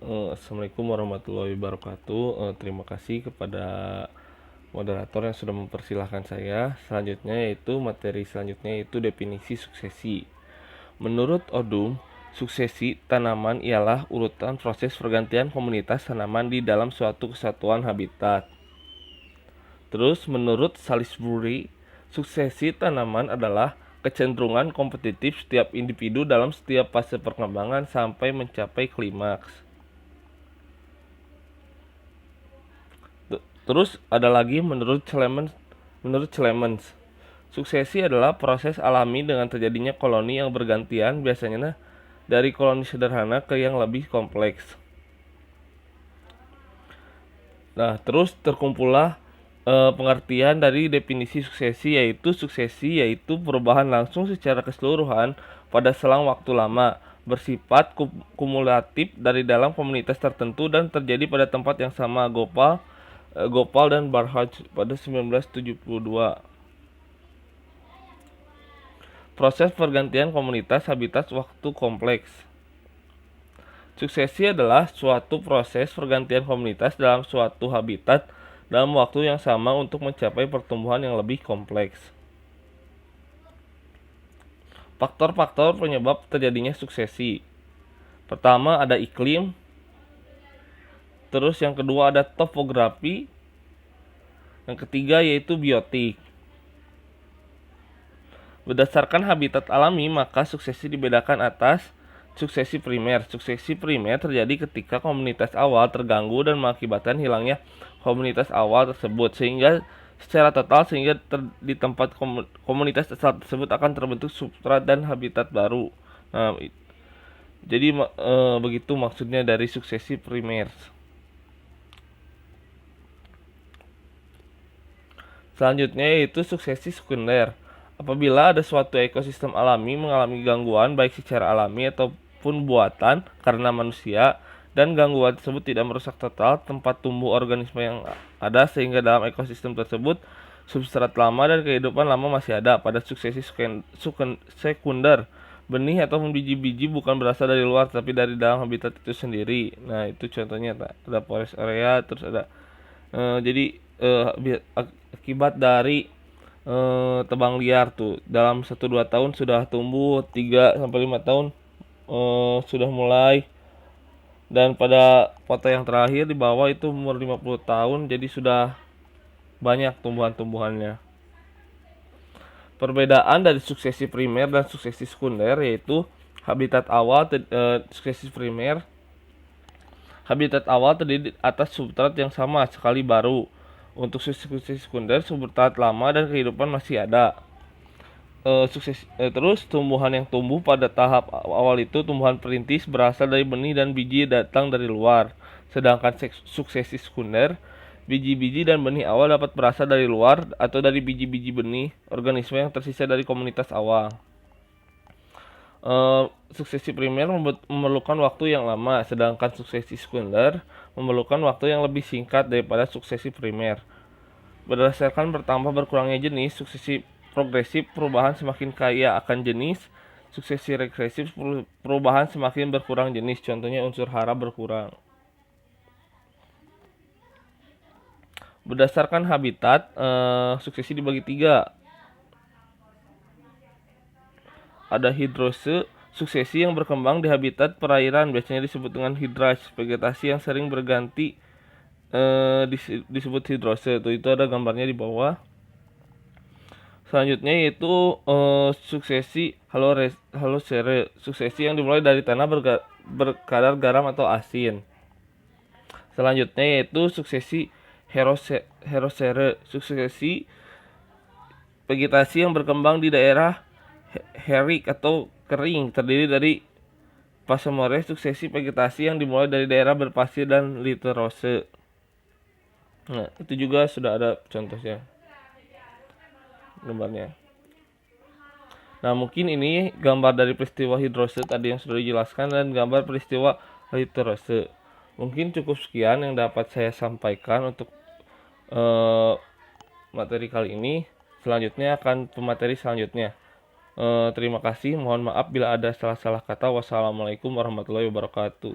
Assalamualaikum warahmatullahi wabarakatuh. Terima kasih kepada moderator yang sudah mempersilahkan saya. Selanjutnya yaitu materi selanjutnya yaitu definisi suksesi. Menurut Odum, suksesi tanaman ialah urutan proses pergantian komunitas tanaman di dalam suatu kesatuan habitat. Terus menurut Salisbury, suksesi tanaman adalah kecenderungan kompetitif setiap individu dalam setiap fase perkembangan sampai mencapai klimaks. Terus ada lagi menurut Clemens, suksesi adalah proses alami dengan terjadinya koloni yang bergantian, biasanya dari koloni sederhana ke yang lebih kompleks. Nah, terus terkumpullah pengertian dari definisi suksesi yaitu perubahan langsung secara keseluruhan pada selang waktu lama, bersifat kumulatif dari dalam komunitas tertentu dan terjadi pada tempat yang sama. Gopal dan Barhaj pada 1972. Proses pergantian komunitas habitat waktu kompleks. Suksesi adalah suatu proses pergantian komunitas dalam suatu habitat dalam waktu yang sama untuk mencapai pertumbuhan yang lebih kompleks. Faktor-faktor penyebab terjadinya suksesi. Pertama ada iklim, terus yang kedua ada topografi, yang ketiga yaitu biotik. Berdasarkan habitat alami, maka suksesi dibedakan atas suksesi primer. Suksesi primer terjadi ketika komunitas awal terganggu dan mengakibatkan hilangnya komunitas awal tersebut sehingga secara total di tempat komunitas asal tersebut akan terbentuk substrat dan habitat baru. Nah, jadi begitu maksudnya dari suksesi primer. Selanjutnya yaitu suksesi sekunder. Apabila ada suatu ekosistem alami mengalami gangguan baik secara alami ataupun buatan karena manusia, dan gangguan tersebut tidak merusak total tempat tumbuh organisme yang ada sehingga dalam ekosistem tersebut substrat lama dan kehidupan lama masih ada. Pada suksesi sekunder, benih atau biji-biji bukan berasal dari luar tapi dari dalam habitat itu sendiri. Nah, itu contohnya ada forest area, terus ada jadi akibat dari tebang liar tuh dalam 1-2 tahun sudah tumbuh, 3-5 tahun sudah mulai, dan pada foto yang terakhir di bawah itu umur 50 tahun, jadi sudah banyak tumbuhan-tumbuhannya. Perbedaan dari suksesi primer dan suksesi sekunder yaitu habitat awal. Suksesi primer, habitat awal terdiri atas substrat yang sama sekali baru. Untuk suksesi sekunder, substrat lama dan kehidupan masih ada. Terus tumbuhan yang tumbuh pada tahap awal itu tumbuhan perintis berasal dari benih dan biji datang dari luar. Sedangkan suksesi sekunder, biji-biji dan benih awal dapat berasal dari luar atau dari biji-biji benih organisme yang tersisa dari komunitas awal. Suksesi primer memerlukan waktu yang lama, sedangkan suksesi sekunder memerlukan waktu yang lebih singkat daripada suksesi primer. Berdasarkan bertambah berkurangnya jenis, suksesi progresif perubahan semakin kaya akan jenis, suksesi regresif perubahan semakin berkurang jenis. Contohnya unsur hara berkurang. Berdasarkan habitat, suksesi dibagi 3. Ada hidrose, suksesi yang berkembang di habitat perairan, biasanya disebut dengan hidraj. Vegetasi yang sering berganti disebut hidrose. Itu ada gambarnya di bawah. Selanjutnya yaitu suksesi halosere, suksesi yang dimulai dari tanah berkadar garam atau asin. Selanjutnya yaitu suksesi herosere, suksesi vegetasi yang berkembang di daerah herik atau kering, terdiri dari Pachymeres, suksesi vegetasi yang dimulai dari daerah berpasir dan literose. Nah, itu juga sudah ada contohnya gambarnya. Nah, mungkin ini gambar dari peristiwa hidrose tadi yang sudah dijelaskan dan gambar peristiwa literose. Mungkin cukup sekian yang dapat saya sampaikan untuk materi kali ini. Selanjutnya akan pemateri selanjutnya. Terima kasih. Mohon maaf bila ada salah-salah kata. Wassalamualaikum warahmatullahi wabarakatuh.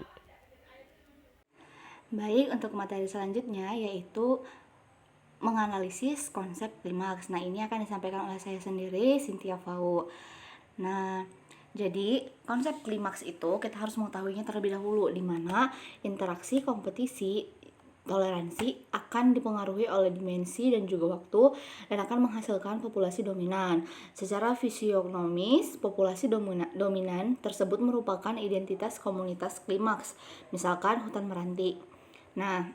Baik, untuk materi selanjutnya yaitu menganalisis konsep klimaks. Nah, ini akan disampaikan oleh saya sendiri, Cynthia Fau. Nah, jadi konsep klimaks itu kita harus mengetahuinya terlebih dahulu, di mana interaksi, kompetisi, toleransi akan dipengaruhi oleh dimensi dan juga waktu dan akan menghasilkan populasi dominan. Secara fisionomis, populasi dominan tersebut merupakan identitas komunitas klimaks, misalkan hutan meranti. Nah,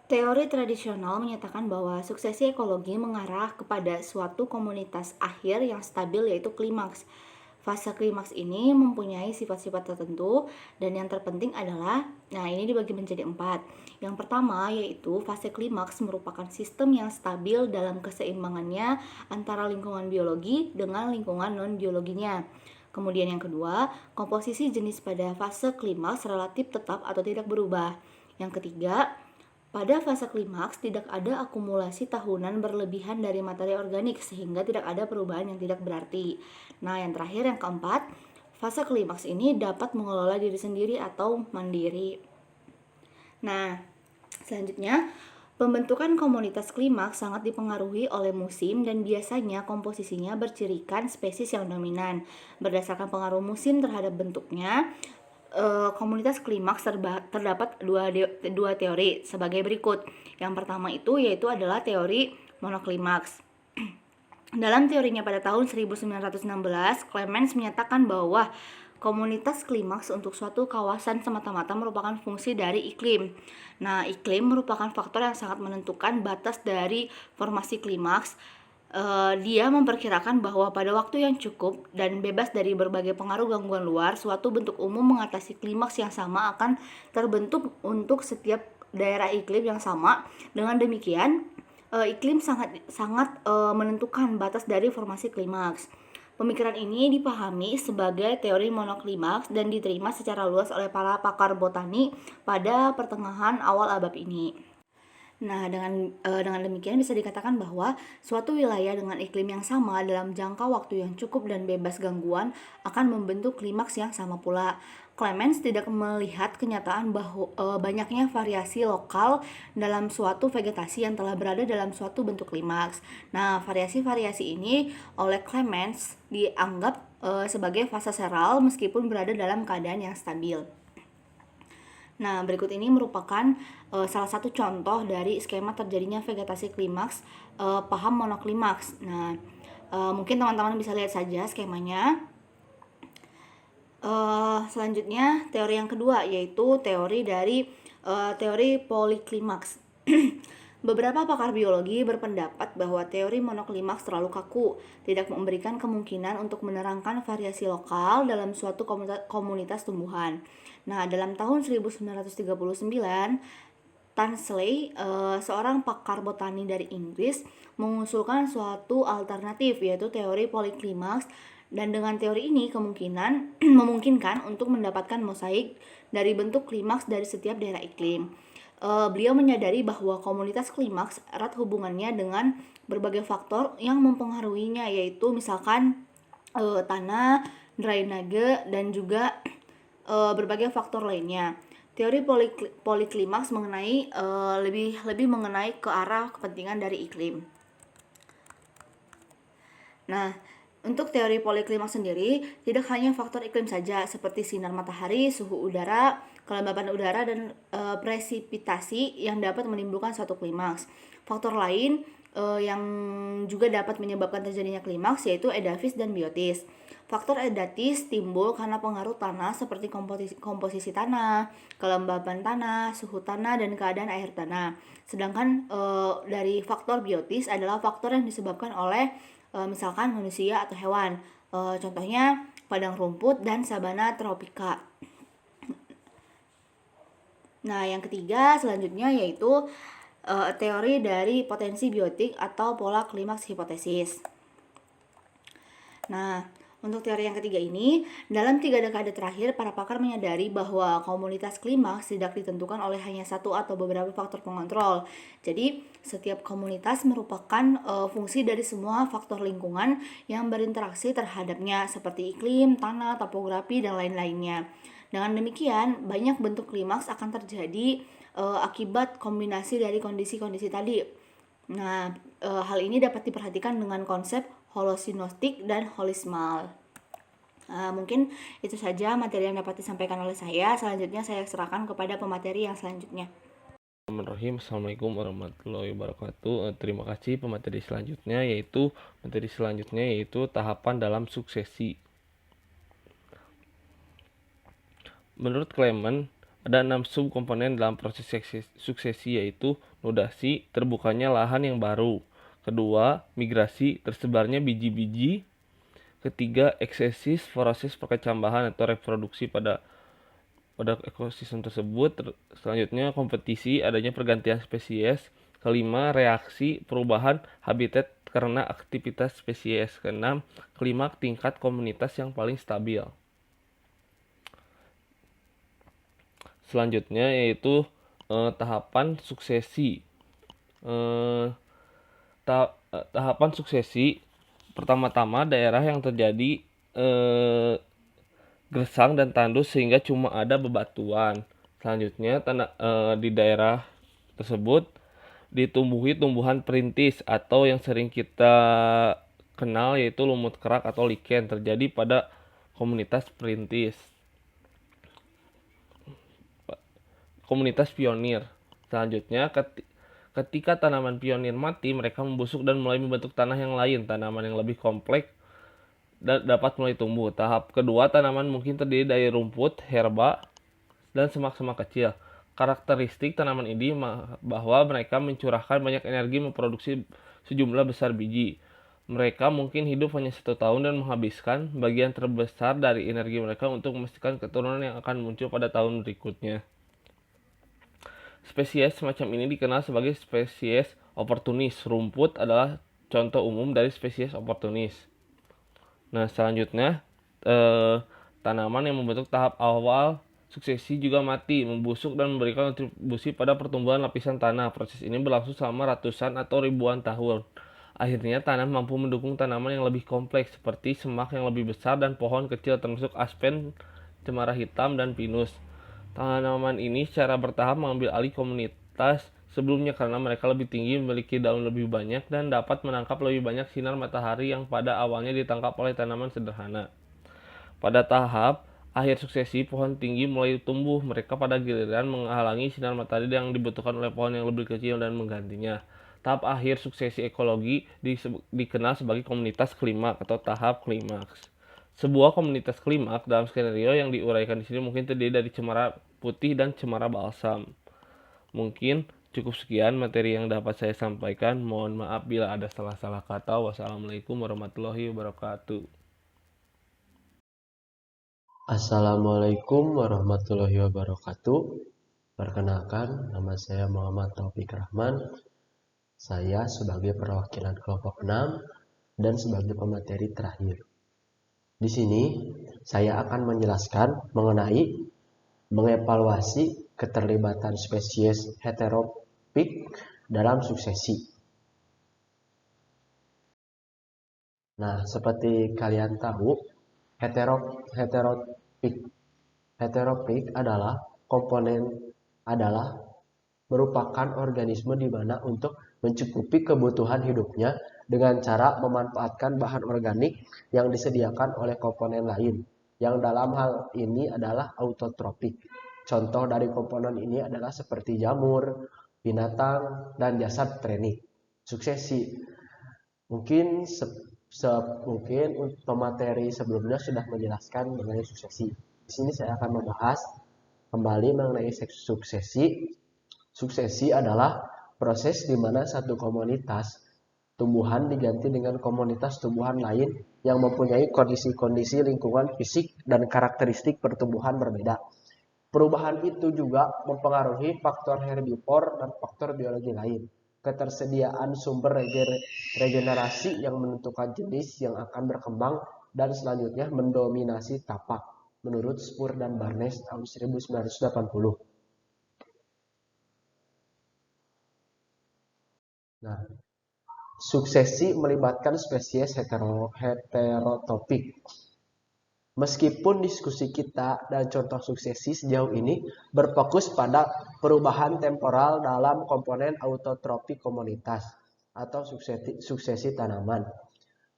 teori tradisional menyatakan bahwa suksesi ekologi mengarah kepada suatu komunitas akhir yang stabil, yaitu klimaks. Fase klimaks ini mempunyai sifat-sifat tertentu dan yang terpenting adalah, nah ini dibagi menjadi 4. Yang pertama yaitu fase klimaks merupakan sistem yang stabil dalam keseimbangannya antara lingkungan biologi dengan lingkungan non-biologinya. Kemudian yang kedua, komposisi jenis pada fase klimaks relatif tetap atau tidak berubah. Yang ketiga, pada fase klimaks tidak ada akumulasi tahunan berlebihan dari materi organik sehingga tidak ada perubahan yang tidak berarti. Nah, yang terakhir yang keempat, fase klimaks ini dapat mengelola diri sendiri atau mandiri. Nah, selanjutnya pembentukan komunitas klimaks sangat dipengaruhi oleh musim dan biasanya komposisinya bercirikan spesies yang dominan. Berdasarkan pengaruh musim terhadap bentuknya, komunitas klimaks terdapat dua teori sebagai berikut. Yang pertama itu yaitu adalah teori monoklimaks. Dalam teorinya pada tahun 1916, Clemens menyatakan bahwa komunitas klimaks untuk suatu kawasan semata-mata merupakan fungsi dari iklim. Nah, iklim merupakan faktor yang sangat menentukan batas dari formasi klimaks. Dia memperkirakan bahwa pada waktu yang cukup dan bebas dari berbagai pengaruh gangguan luar, suatu bentuk umum mengatasi klimaks yang sama akan terbentuk untuk setiap daerah iklim yang sama. Dengan demikian, iklim sangat menentukan batas dari formasi klimaks. Pemikiran ini dipahami sebagai teori monoklimaks dan diterima secara luas oleh para pakar botani pada pertengahan awal abad ini. Nah, dengan demikian bisa dikatakan bahwa suatu wilayah dengan iklim yang sama dalam jangka waktu yang cukup dan bebas gangguan akan membentuk klimaks yang sama pula. Clemens tidak melihat kenyataan bahwa banyaknya variasi lokal dalam suatu vegetasi yang telah berada dalam suatu bentuk klimaks. Nah, variasi-variasi ini oleh Clemens dianggap sebagai fase seral meskipun berada dalam keadaan yang stabil. Nah, berikut ini merupakan salah satu contoh dari skema terjadinya vegetasi klimaks, paham monoklimaks. Nah, mungkin teman-teman bisa lihat saja skemanya. Selanjutnya, teori yang kedua yaitu teori poliklimaks. Beberapa pakar biologi berpendapat bahwa teori monoklimaks terlalu kaku, tidak memberikan kemungkinan untuk menerangkan variasi lokal dalam suatu komunitas tumbuhan. Nah, dalam tahun 1939, Tansley, seorang pakar botani dari Inggris, mengusulkan suatu alternatif yaitu teori poliklimaks, dan dengan teori ini kemungkinan memungkinkan untuk mendapatkan mosaik dari bentuk klimaks dari setiap daerah iklim. Beliau menyadari bahwa komunitas klimaks erat hubungannya dengan berbagai faktor yang mempengaruhinya, yaitu misalkan tanah, drainase, dan juga berbagai faktor lainnya. Teori poliklimaks mengenai lebih mengenai ke arah kepentingan dari iklim. Nah, untuk teori poliklimaks sendiri, tidak hanya faktor iklim saja seperti sinar matahari, suhu udara, kelembapan udara, dan presipitasi yang dapat menimbulkan suatu klimaks. Faktor lain yang juga dapat menyebabkan terjadinya klimaks yaitu edafiks dan biotis. Faktor edatis timbul karena pengaruh tanah seperti komposisi tanah, kelembapan tanah, suhu tanah, dan keadaan air tanah. Sedangkan dari faktor biotis adalah faktor yang disebabkan oleh misalkan manusia atau hewan. Contohnya padang rumput dan sabana tropika. Nah, yang ketiga selanjutnya yaitu teori dari potensi biotik atau pola klimaks hipotesis. Nah, Untuk teori yang ketiga ini, dalam 3 dekade terakhir, para pakar menyadari bahwa komunitas klimaks tidak ditentukan oleh hanya satu atau beberapa faktor pengontrol. Jadi, setiap komunitas merupakan fungsi dari semua faktor lingkungan yang berinteraksi terhadapnya, seperti iklim, tanah, topografi, dan lain-lainnya. Dengan demikian, banyak bentuk klimaks akan terjadi akibat kombinasi dari kondisi-kondisi tadi. Nah, hal ini dapat diperhatikan dengan konsep holosinostik dan holismal. Mungkin itu saja materi yang dapat disampaikan oleh saya. Selanjutnya saya serahkan kepada pemateri yang selanjutnya. Bismillahirrahmanirrahim. Assalamualaikum warahmatullahi wabarakatuh. Terima kasih. Materi selanjutnya yaitu tahapan dalam suksesi. Menurut Clement, ada 6 subkomponen dalam proses suksesi, yaitu nodasi, terbukanya lahan yang baru. Kedua, migrasi, tersebarnya biji-biji. Ketiga, eksesis, proses perkecambahan atau reproduksi pada ekosistem tersebut. Selanjutnya, kompetisi, adanya pergantian spesies. Kelima, reaksi, perubahan habitat karena aktivitas spesies. Keenam, klimaks, tingkat komunitas yang paling stabil. Selanjutnya yaitu tahapan suksesi. Tahapan suksesi, pertama-tama daerah yang terjadi gersang dan tandus sehingga cuma ada bebatuan. Selanjutnya di daerah tersebut ditumbuhi tumbuhan perintis atau yang sering kita kenal yaitu lumut kerak atau lichen, terjadi pada komunitas perintis. Komunitas pionir. Selanjutnya, ketika tanaman pionir mati, mereka membusuk dan mulai membentuk tanah yang lain. Tanaman yang lebih kompleks dapat mulai tumbuh. Tahap kedua, tanaman mungkin terdiri dari rumput, herba, dan semak-semak kecil. Karakteristik tanaman ini bahwa mereka mencurahkan banyak energi memproduksi sejumlah besar biji. Mereka mungkin hidup hanya 1 tahun dan menghabiskan bagian terbesar dari energi mereka untuk memastikan keturunan yang akan muncul pada tahun berikutnya. Spesies semacam ini dikenal sebagai spesies oportunis. Rumput adalah contoh umum dari spesies oportunis. Nah, selanjutnya tanaman yang membentuk tahap awal suksesi juga mati, membusuk dan memberikan kontribusi pada pertumbuhan lapisan tanah. Proses ini berlangsung selama ratusan atau ribuan tahun. Akhirnya tanah mampu mendukung tanaman yang lebih kompleks seperti semak yang lebih besar dan pohon kecil termasuk aspen, cemara hitam, dan pinus. Tanaman ini secara bertahap mengambil alih komunitas sebelumnya karena mereka lebih tinggi, memiliki daun lebih banyak, dan dapat menangkap lebih banyak sinar matahari yang pada awalnya ditangkap oleh tanaman sederhana. Pada tahap akhir suksesi, pohon tinggi mulai tumbuh. Mereka pada giliran menghalangi sinar matahari yang dibutuhkan oleh pohon yang lebih kecil dan menggantinya. Tahap akhir suksesi ekologi dikenal sebagai komunitas klimaks atau tahap klimaks. Sebuah komunitas klimaks dalam skenario yang diuraikan di sini mungkin terdiri dari cemara putih dan cemara balsam. Mungkin cukup sekian materi yang dapat saya sampaikan. Mohon maaf bila ada salah-salah kata. Wassalamualaikum warahmatullahi wabarakatuh. Assalamualaikum warahmatullahi wabarakatuh. Perkenalkan, nama saya Muhammad Taufik Rahman. Saya sebagai perwakilan kelompok 6 dan sebagai pemateri terakhir. Di sini saya akan menjelaskan mengenai mengevaluasi keterlibatan spesies heteropik dalam suksesi. Nah, seperti kalian tahu, heteropik adalah merupakan organisme di mana untuk mencukupi kebutuhan hidupnya dengan cara memanfaatkan bahan organik yang disediakan oleh komponen lain, yang dalam hal ini adalah autotrofik. Contoh dari komponen ini adalah seperti jamur, binatang, dan jasad trenik. Suksesi. Mungkin pemateri sebelumnya sudah menjelaskan mengenai suksesi. Di sini saya akan membahas kembali mengenai suksesi. Suksesi adalah proses di mana satu komunitas tumbuhan diganti dengan komunitas tumbuhan lain yang mempunyai kondisi-kondisi lingkungan fisik dan karakteristik pertumbuhan berbeda. Perubahan itu juga mempengaruhi faktor herbivor dan faktor biologi lain. Ketersediaan sumber regenerasi yang menentukan jenis yang akan berkembang dan selanjutnya mendominasi tapak menurut Spur dan Barnes tahun 1980. Nah, suksesi melibatkan spesies heterotopik. Meskipun diskusi kita dan contoh suksesi sejauh ini berfokus pada perubahan temporal dalam komponen autotrofi komunitas atau suksesi tanaman.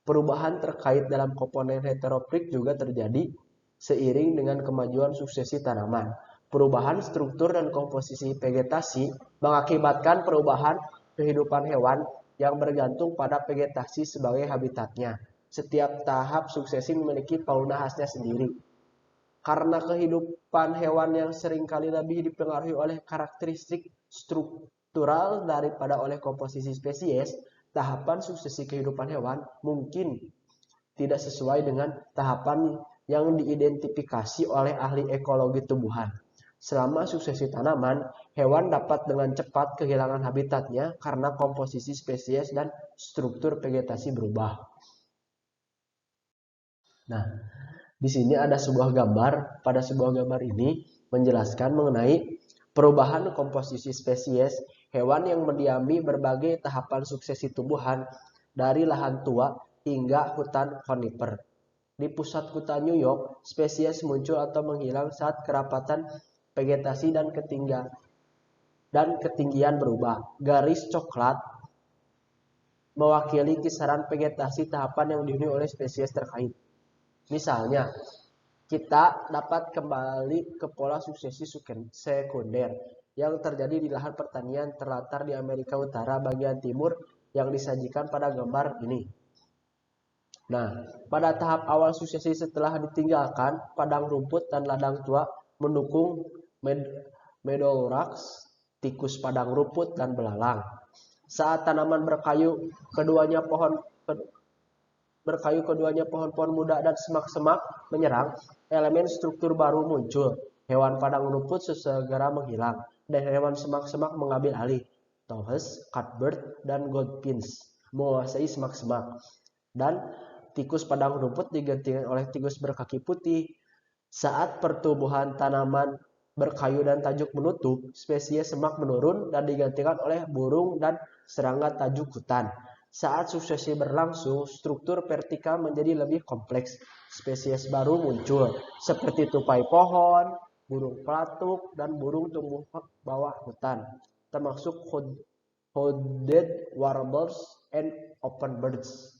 Perubahan terkait dalam komponen heterotropik juga terjadi seiring dengan kemajuan suksesi tanaman. Perubahan struktur dan komposisi vegetasi mengakibatkan perubahan kehidupan hewan yang bergantung pada vegetasi sebagai habitatnya. Setiap tahap suksesi memiliki fauna khasnya sendiri. Karena kehidupan hewan yang seringkali lebih dipengaruhi oleh karakteristik struktural daripada oleh komposisi spesies, tahapan suksesi kehidupan hewan mungkin tidak sesuai dengan tahapan yang diidentifikasi oleh ahli ekologi tumbuhan. Selama suksesi tanaman, hewan dapat dengan cepat kehilangan habitatnya karena komposisi spesies dan struktur vegetasi berubah. Nah, di sini ada sebuah gambar. Pada sebuah gambar ini menjelaskan mengenai perubahan komposisi spesies hewan yang mendiami berbagai tahapan suksesi tumbuhan dari lahan tua hingga hutan konifer. Di pusat kota New York, spesies muncul atau menghilang saat kerapatan vegetasi dan ketinggian berubah. Garis coklat mewakili kisaran vegetasi tahapan yang dihuni oleh spesies terkait. Misalnya, kita dapat kembali ke pola suksesi sekunder yang terjadi di lahan pertanian terlatar di Amerika Utara bagian timur yang disajikan pada gambar ini. Nah, pada tahap awal suksesi setelah ditinggalkan padang rumput dan ladang tua mendukung meadowlarks, tikus padang rumput, dan belalang. Saat tanaman berkayu, keduanya pohon-pohon muda dan semak-semak menyerang, elemen struktur baru muncul. Hewan padang rumput segera menghilang, dan hewan semak-semak mengambil alih. Towhes, catbird, dan goldfinch menguasai semak-semak. Dan tikus padang rumput digantikan oleh tikus berkaki putih. Saat pertumbuhan tanaman berkayu dan tajuk menutup, spesies semak menurun dan digantikan oleh burung dan serangga tajuk hutan. Saat suksesi berlangsung, struktur vertikal menjadi lebih kompleks. Spesies baru muncul, seperti tupai pohon, burung pelatuk, dan burung tumbuh bawah hutan, termasuk hooded warblers and open birds.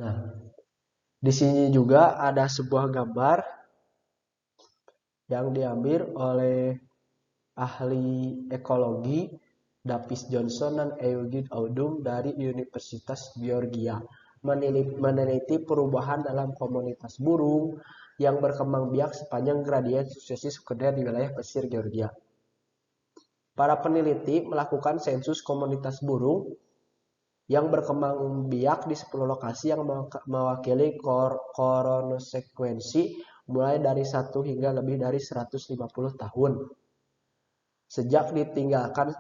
Nah, di sini juga ada sebuah gambar yang diambil oleh ahli ekologi Davis Johnson dan Eugene Audum dari Universitas Georgia meneliti perubahan dalam komunitas burung yang berkembang biak sepanjang gradien suksesi sekunder di wilayah pesisir Georgia. Para peneliti melakukan sensus komunitas burung yang berkembang biak di 10 lokasi yang mewakili kronosekuensi mulai dari 1 hingga lebih dari 150 tahun. Sejak ditinggalkan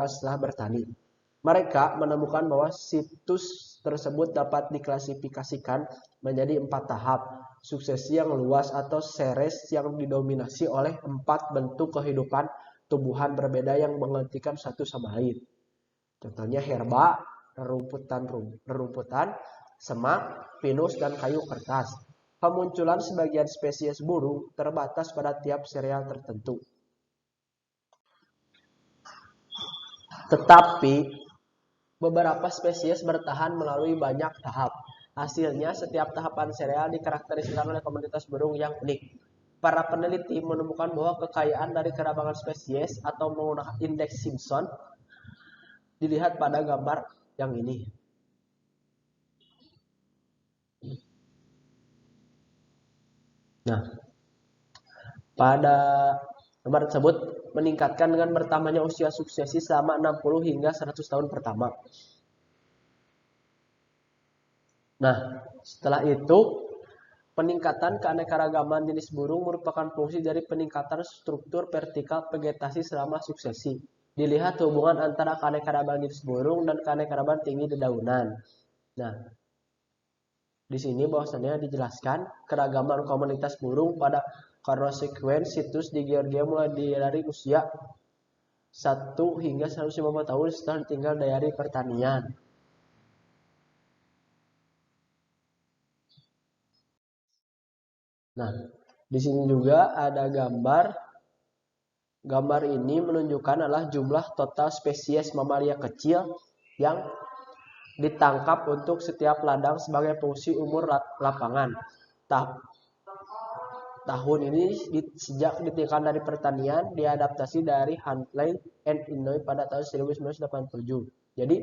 setelah bertani. Mereka menemukan bahwa situs tersebut dapat diklasifikasikan menjadi 4 tahap suksesi yang luas atau series yang didominasi oleh 4 bentuk kehidupan tumbuhan berbeda yang menggantikan satu sama lain. Contohnya herba, rerumputan, semak, pinus, dan kayu kertas. Kemunculan sebagian spesies burung terbatas pada tiap serial tertentu. Tetapi beberapa spesies bertahan melalui banyak tahap. Hasilnya, setiap tahapan serial dikarakterisasikan oleh komunitas burung yang unik. Para peneliti menemukan bahwa kekayaan dari keragaman spesies atau menggunakan indeks Simpson dilihat pada gambar yang ini. Nah, pada gambar tersebut meningkatkan dengan bertambahnya usia suksesi selama 60 hingga 100 tahun pertama. Nah, setelah itu Peningkatan keanekaragaman jenis burung merupakan fungsi dari peningkatan struktur vertikal vegetasi selama suksesi. Dilihat hubungan antara keanekaragaman jenis burung dan keanekaragaman tinggi dedaunan. Nah, di sini bahwasannya dijelaskan keragaman komunitas burung pada chronosequence situs di Georgia mulai dari usia 1 hingga 150 tahun setelah ditinggal dari pertanian. Nah, di sini juga ada gambar. Gambar ini menunjukkan adalah jumlah total spesies mamalia kecil yang ditangkap untuk setiap ladang sebagai fungsi umur lapangan. Tahun ini sejak ditinggalkan dari pertanian diadaptasi dari Huntley and Illinois pada tahun 1987. Jadi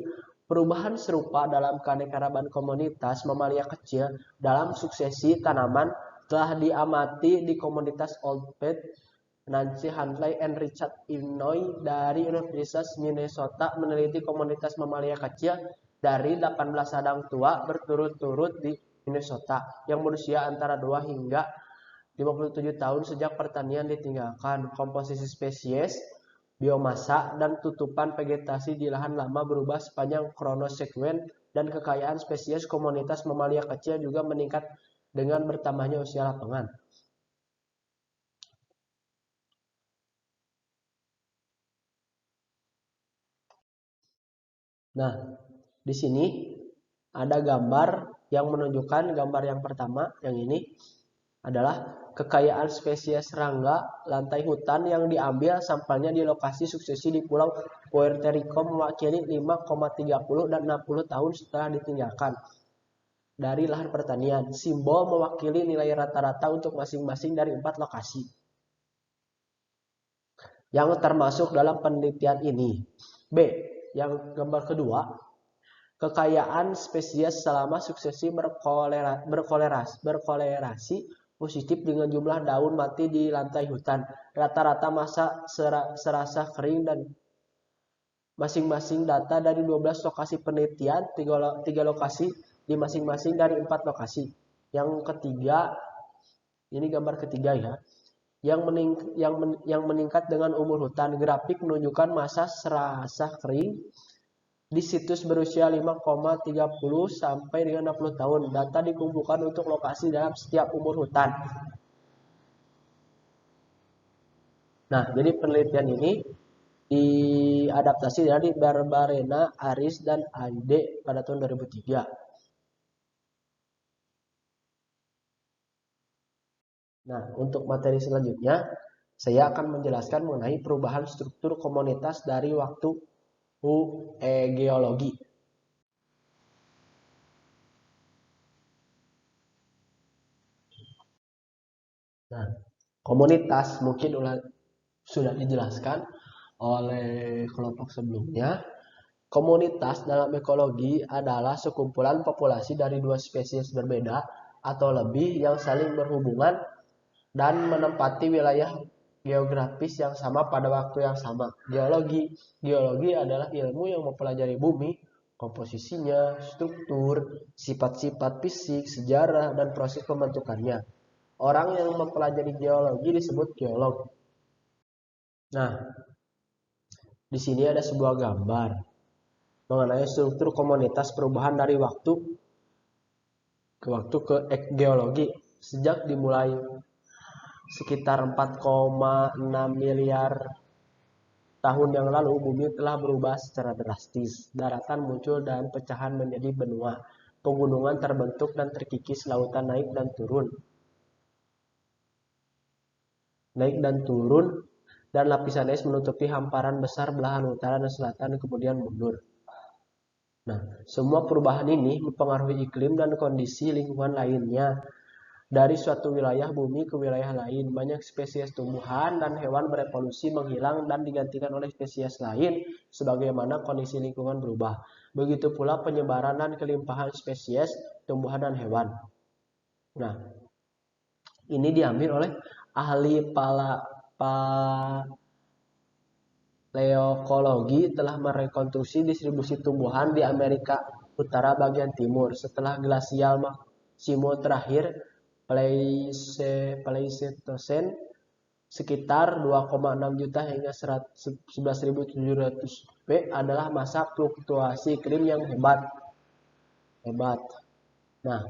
perubahan serupa dalam keanekaragaman komunitas mamalia kecil dalam suksesi tanaman telah diamati di komunitas Old Pet. Nancy Huntley and Richard Illinois dari Universitas Minnesota meneliti komunitas mamalia kecil dari 18 ladang tua berturut-turut di Minnesota yang berusia antara 2 hingga 57 tahun sejak pertanian ditinggalkan. Komposisi spesies, biomasa, dan tutupan vegetasi di lahan lama berubah sepanjang chronosequence dan kekayaan spesies komunitas mamalia kecil juga meningkat dengan bertambahnya usia lapangan. Nah, di sini ada gambar yang menunjukkan gambar yang pertama, yang ini adalah kekayaan spesies serangga lantai hutan yang diambil sampelnya di lokasi suksesi di Pulau Puerto Rico mewakili 5,30 dan 60 tahun setelah ditinggalkan dari lahan pertanian. Simbol mewakili nilai rata-rata untuk masing-masing dari 4 lokasi yang termasuk dalam penelitian ini. B. Yang gambar kedua, kekayaan spesies selama suksesi berkolerasi positif dengan jumlah daun mati di lantai hutan. Rata-rata masa serasa kering dan masing-masing data dari 12 lokasi penelitian, 3 lokasi di masing-masing dari 4 lokasi. Yang ketiga, ini gambar ketiga ya. Yang meningkat dengan umur hutan. Grafik menunjukkan masa serasa kering di situs berusia 5,30 sampai dengan 60 tahun. Data dikumpulkan untuk lokasi dalam setiap umur hutan. Nah, jadi penelitian ini diadaptasi dari Barbarena, Aris, dan Aide pada tahun 2003. Nah, untuk materi selanjutnya, saya akan menjelaskan mengenai perubahan struktur komunitas dari waktu geologi. Nah, komunitas mungkin sudah dijelaskan oleh kelompok sebelumnya. Komunitas dalam ekologi adalah sekumpulan populasi dari 2 spesies berbeda atau lebih yang saling berhubungan dan menempati wilayah geografis yang sama pada waktu yang sama. Geologi adalah ilmu yang mempelajari bumi, komposisinya, struktur, sifat-sifat fisik, sejarah, dan proses pembentukannya. Orang yang mempelajari geologi disebut geolog. Nah, di sini ada sebuah gambar mengenai struktur komunitas perubahan dari waktu ke geologi. Sejak dimulai sekitar 4,6 miliar tahun yang lalu, bumi telah berubah secara drastis. Daratan muncul dan pecahan menjadi benua. Pegunungan terbentuk dan terkikis, lautan naik dan turun. Dan lapisan es menutupi hamparan besar belahan utara dan selatan kemudian mundur. Nah, semua perubahan ini mempengaruhi iklim dan kondisi lingkungan lainnya. Dari suatu wilayah bumi ke wilayah lain, banyak spesies tumbuhan dan hewan berevolusi menghilang dan digantikan oleh spesies lain sebagaimana kondisi lingkungan berubah. Begitu pula penyebaran dan kelimpahan spesies tumbuhan dan hewan. Nah, ini diambil oleh ahli paleokologi telah merekonstruksi distribusi tumbuhan di Amerika Utara bagian timur. Setelah glasial Maksimo terakhir Pleistocene sekitar 2,6 juta hingga 11.700 W adalah masa fluktuasi iklim yang hebat. Nah,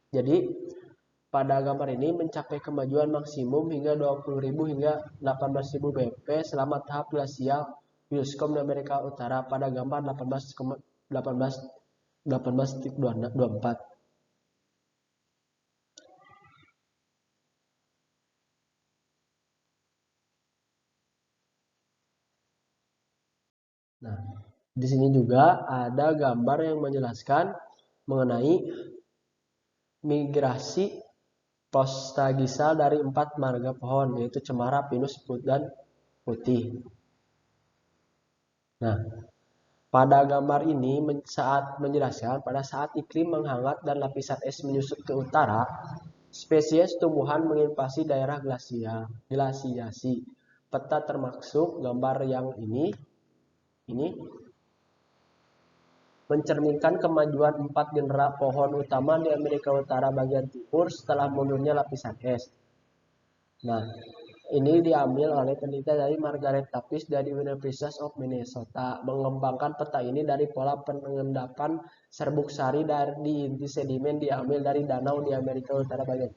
jadi pada gambar ini mencapai kemajuan maksimum hingga 20.000 hingga 18.000 bp selama tahap glasial Bioscom di Amerika Utara pada gambar 18.24. Nah, di sini juga ada gambar yang menjelaskan mengenai migrasi Prostagisal dari 4 marga pohon, yaitu cemara, pinus, dan putih. Nah, pada gambar ini saat menjelaskan pada saat iklim menghangat dan lapisan es menyusut ke utara, spesies tumbuhan menginvasi daerah glasiasi. Peta termasuk gambar yang ini mencerminkan kemajuan 4 genera pohon utama di Amerika Utara bagian timur setelah mundurnya lapisan es. Nah, ini diambil oleh penelitian dari Margaret Tapis dari University of Minnesota. Mengembangkan peta ini dari pola pengendapan serbuk sari di inti sedimen diambil dari danau di Amerika Utara bagian.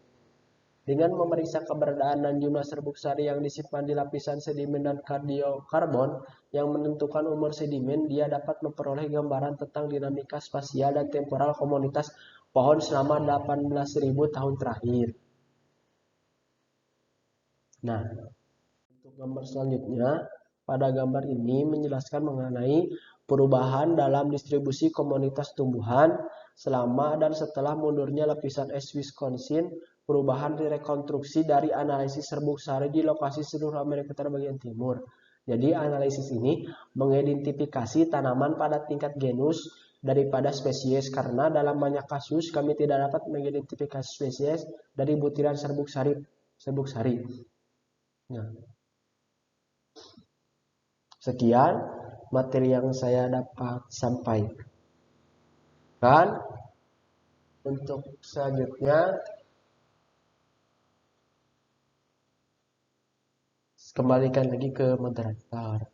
Dengan memeriksa keberadaan dan jumlah serbuk sari yang disimpan di lapisan sedimen dan karbon yang menentukan umur sedimen, dia dapat memperoleh gambaran tentang dinamika spasial dan temporal komunitas pohon selama 18.000 tahun terakhir. Nah, untuk gambar selanjutnya, pada gambar ini menjelaskan mengenai perubahan dalam distribusi komunitas tumbuhan selama dan setelah mundurnya lapisan es Wisconsin, perubahan rekonstruksi dari analisis serbuk sari di lokasi seluruh Amerika Utara bagian timur. Jadi analisis ini mengidentifikasi tanaman pada tingkat genus daripada spesies karena dalam banyak kasus kami tidak dapat mengidentifikasi spesies dari butiran serbuk sari. Nah, sekian materi yang saya dapat sampaikan. Untuk selanjutnya, kembalikan lagi ke moderator.